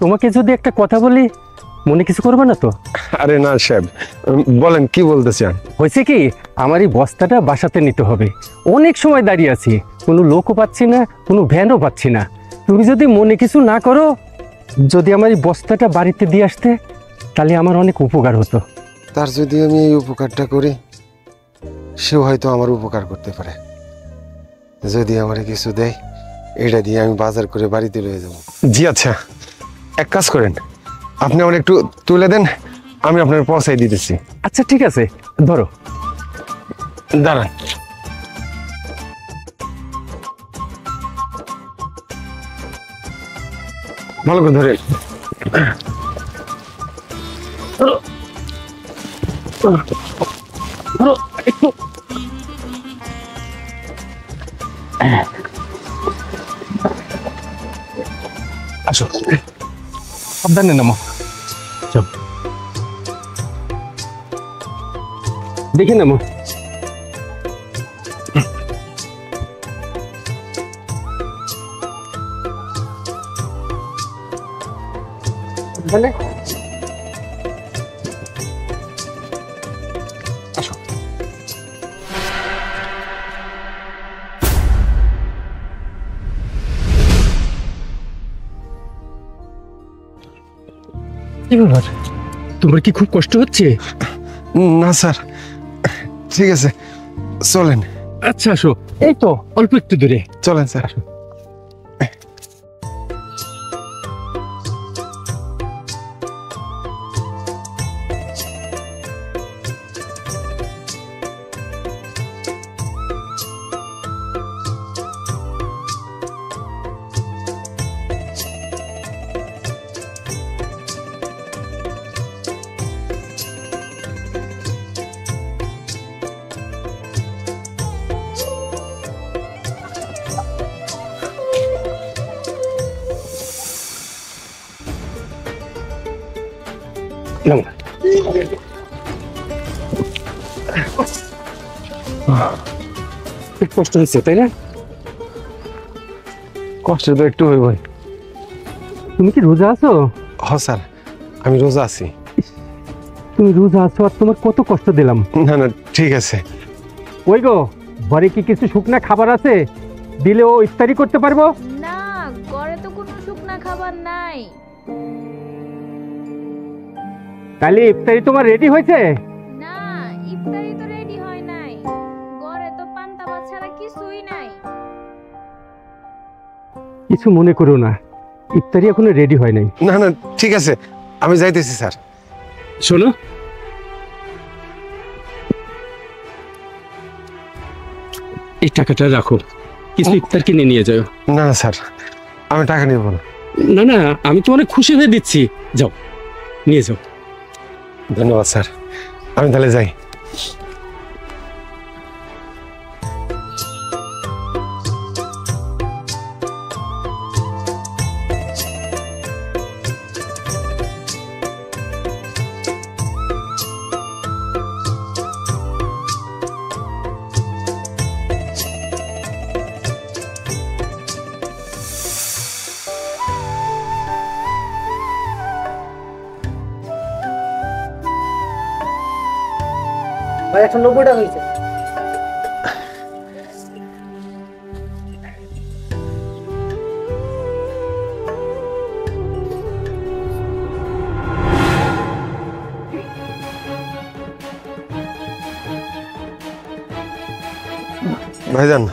তোমাকে যদি একটা কথা বলি মনে কিছু করবে না তো? আরে না সাহেব, বলেন কি বলতে চান? হয়েছে কি, আমার এই বস্তাটা বাসাতে নিতে হবে। অনেক সময় দাঁড়িয়ে আছি, কোনো লোকও পাচ্ছি না, কোনো ভ্যানও পাচ্ছি না। তুমি যদি মনে কিছু না করো, যদি আমার এই বস্তাটা বাড়িতে দিয়ে আসতে, তাহলে আমার অনেক উপকার হতো। তার যদি আমি এই উপকারটা করি, সেও হয়তো আমার উপকার করতে পারে। যদি আমার কিছু দেয়, এটা দিয়ে আমি বাজার করে বাড়িতে লয়ে যাব। জি আচ্ছা, এক কাজ করেন, আপনি আমার একটু তুলে দেন, আমি আপনার পৌঁছাই দিতেছি। আচ্ছা ঠিক আছে, ধরো। দাঁড়ান। ভালো করে ধরে। আসো, সাবধানে নামো। চল, দেখে নামো। সাবধানে। আসো। কি ব্যাপার, তোমার কি খুব কষ্ট হচ্ছে? না স্যার, ঠিক আছে, চলেন। আচ্ছা আসো, এই তো অল্প একটু দূরে। চলেন স্যার। আসো। কষ্ট হয়েছে তাই না? কষ্ট তো একটু হইব। তুমি কি রোজা আছো? হ স্যার, আমি রোজা আছি। তুমি রোজা আছো আর তোমার কত কষ্ট দিলাম। না না, ঠিক আছে। ওই গো, ঘরে কি কিছু শুকনা খাবার আছে? দিলে ও ইফতারি করতে পারবো। না, ঘরে তো কোনো শুকনা খাবার নাই। তাহলে ইফতারি তোমার রেডি হয়েছে? না, ইফতারি তো রেডি হয় নাই। ঘরে তো পান্তা ভাত ছাড়া কিছুই নাই। কিছু মনে করো না, ইফতারি এখনো রেডি হয় নাই। না না, ঠিক আছে, আমি যাইতেছি স্যার। শোনো, এই টাকাটা রাখো, কিছু ইফতার কিনে নিয়ে যাও। না না স্যার, আমি টাকা নিব না। না না, আমি তো অনেক খুশি হয়ে দিচ্ছি, যাও নিয়ে যাও। ধন্যবাদ স্যার, আমি তাহলে যাই। ভাই 190 টাকা হয়েছে। ভাইজান,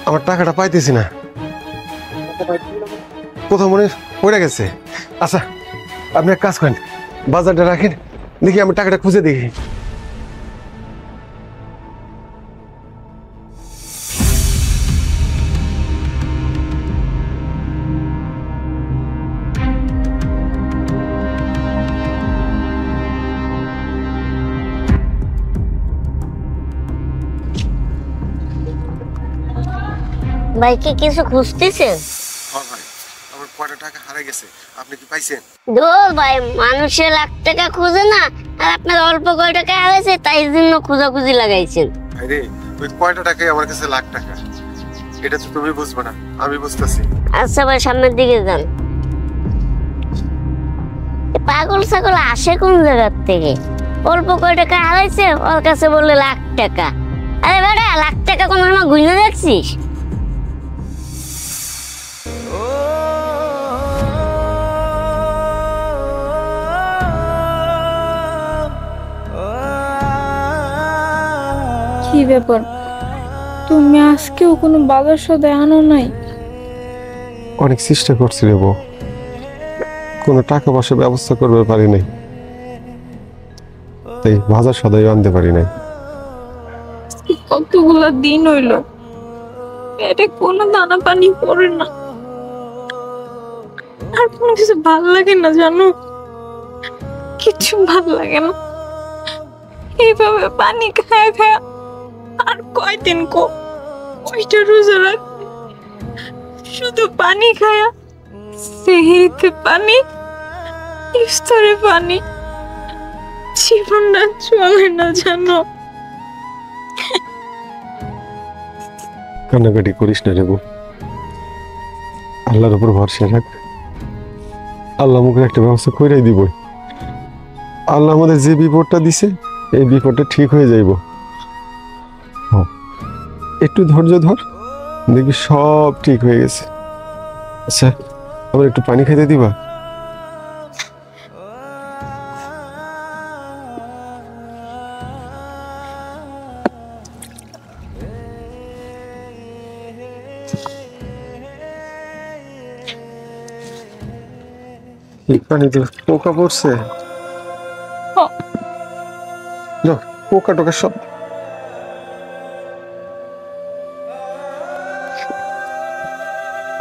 আমার টাকাটা পাইতেছি না, কোথাও মনে পড়ে গেছে। আচ্ছা, আপনি এক কাজ করেন, বাজারটা রাখেন, দেখি আমি টাকাটা খুঁজে দেখি। ভাই কি কিছু খুঁজতেছেন? হ্যাঁ ভাই, আমার কয়টা টাকা হারিয়ে গেছে, আপনি কি পাইছেন? ধুর ভাই, মানুষের লাখ টাকা খুঁজে না, আর আপনার অল্প কয় টাকা হারাইছে তাই জন্য খোঁজাখুঁজি লাগাইছেন। আরে ওই কয়টা টাকাই আমার কাছে লাখ টাকা। এটা তো তুমি বুঝবে না, আমি বুঝতেছি। আচ্ছা ভাই, সামনের দিকে যান। পাগল ছাগল আসে কোন জায়গার থেকে? অল্প কয় টাকা হারাইছে, ওর কাছে বললে লাখ টাকা। আরে বেটা, লাখ টাকা কোনো সময় গুইনা দেখছিস? কি ব্যাপার, তুমি আজকেও কোনো বাজার সদায় আনো নাই? অনেক চেষ্টা করছি রে বউ, কোনো টাকা পয়সা ব্যবস্থা করতে পারি নাই, তাই বাজার সদাই আনতে পারি নাই। কতগুলা দিন হইল, পেটে কোনো দানা পানি পড়ে না, আর কোনো কিছু ভাল লাগে না জানো, কিছু ভাল লাগে না। এইভাবে পানি খায় খায় আর কয়দিন কয়টা রোজা রাখবে? শুধু পানি খায়া, সেহরিতে পানি, ইফতারে পানি, জীবনটা চলে না জানো। কান্নাকাটি করিস না রে বউ, আল্লাহর উপর ভরসা রাখ, আল্লাহ আমাকে একটা ব্যবস্থা কইরাই দিব। আল্লাহ আমাদের যে বিপদটা দিছে, এই বিপদটা ঠিক হয়ে যাইব। একটু ধৈর্য ধর, দেখবি সব ঠিক হয়ে গেছে। আচ্ছা, আমার একটু পানি খাইতে দিবা? এই পানিতে পোকা পড়ছে, পোকা টোকা সব।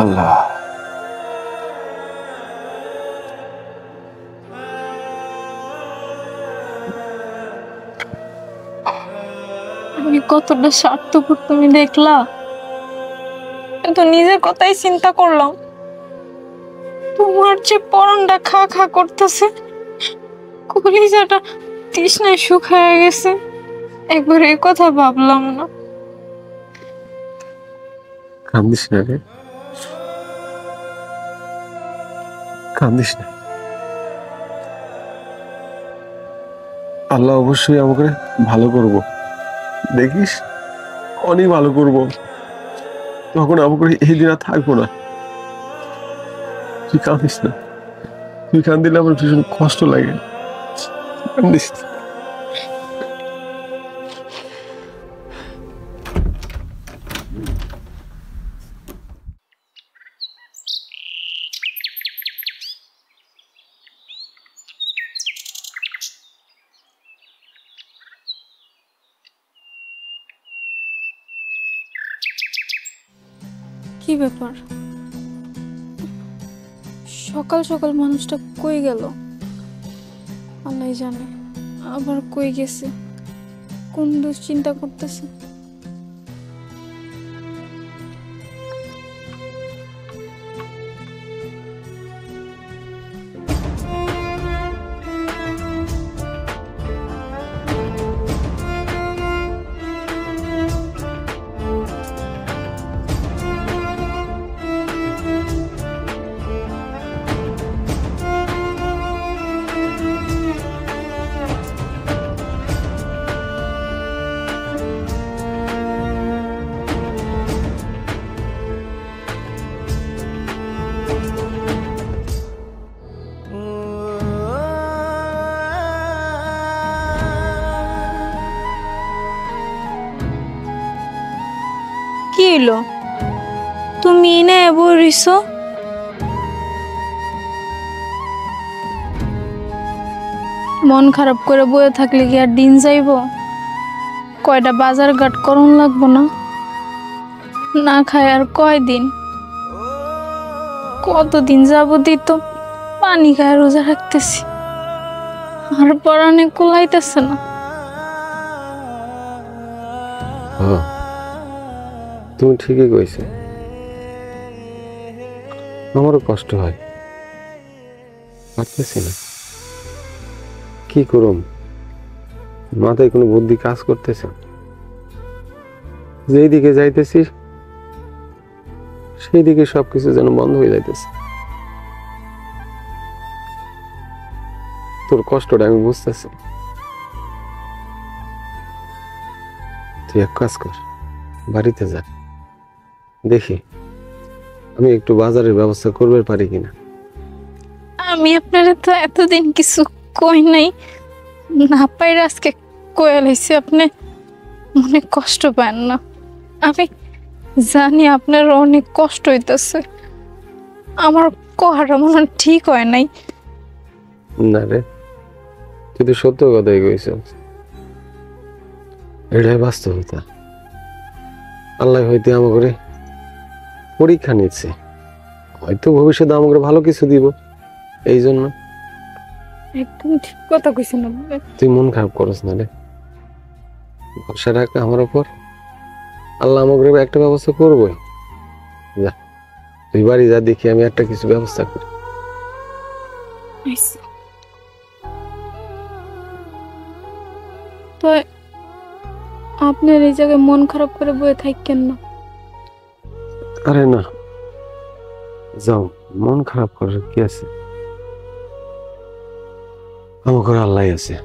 আল্লাহ, আমি কতটা স্বার্থপর তুমি দেখলা? তো নিজের কথাই চিন্তা করলাম, তোমার যে পরনটা খা খা করতেছে, কলিজাটা তৃষ্ণায় শুকায় গেছে, একবার এই কথা ভাবলাম না। কান্দিস না রে, কান্দিস না। আল্লাহ অবশ্যই আমাকে ভালো করব, দেখিস অনেক ভালো করব, তখন আমাকে এই দিন আর থাকবো না। তুই কাঁদিস না, তুই কান্দিলে আমার ভীষণ কষ্ট লাগে, কান্দিস না। কি ব্যাপার, সকাল সকাল মানুষটা কই গেল? আল্লাহ জানে, আবার কই গেছে, কোন দুশ্চিন্তা করতেছে। কি হইলো, তুমি এনে বলিস? মন খারাপ করে বয়ে থাকলে কি আর দিন যাইব? কয়টা বাজার ঘাট করন লাগবো না? না খায় আর কয়দিন, কতদিন যাবতই তো পানি খায় রোজা রাখতেছি, আর পরানে কুলাইতেছে না। তুমি ঠিকই কইছে, আমারও কষ্ট হয়, পারতেছি না, কি করুম, মাথায় কোনো বুদ্ধি কাজ করতেছে। যেই দিকে যাইতেছি সেই দিকে সবকিছু যেন বন্ধ হয়ে যাইতেছে। তোর কষ্টটা আমি বুঝতেছি। তুই এক কাজ কর, বাড়িতে যা, দেখি আমি একটু বাজারের ব্যবস্থা করবে পারি কিনা। আমি আপনারা তো এতদিন কিছু কই নাই, না পাইরে আজকে কয়ে লাইছি। আপনি মনে কষ্ট পান না, আমি জানি আপনার অনেক কষ্ট হইতেছে। আমার কহাটা মনে হয় ঠিক হয় নাই। না রে, তুই তো সত্য কথাই কইছ, এটাই বাস্তবতা। আল্লাহ হইতে আমাকে পরীক্ষা নিচ্ছে, হয়তো ভবিষ্যতে আমাকে ভালো কিছু দিব। এই জন্য একদম ঠিক কথা কইছেন আপনি। তুই মন খারাপ করস না রে, ভরসা রাখ আমার উপর। আল্লাহ আমাকে একটা ব্যবস্থা করবোই। যা তুই বাড়ি যা, দেখি আমি একটা কিছু ব্যবস্থা করি। আচ্ছা। তো আপনার এই জায়গায় মন খারাপ করে বয়ে থাকেন না। আরে না, যাও, মন খারাপ করার কি আছে? আমাকে আল্লাহ আছে।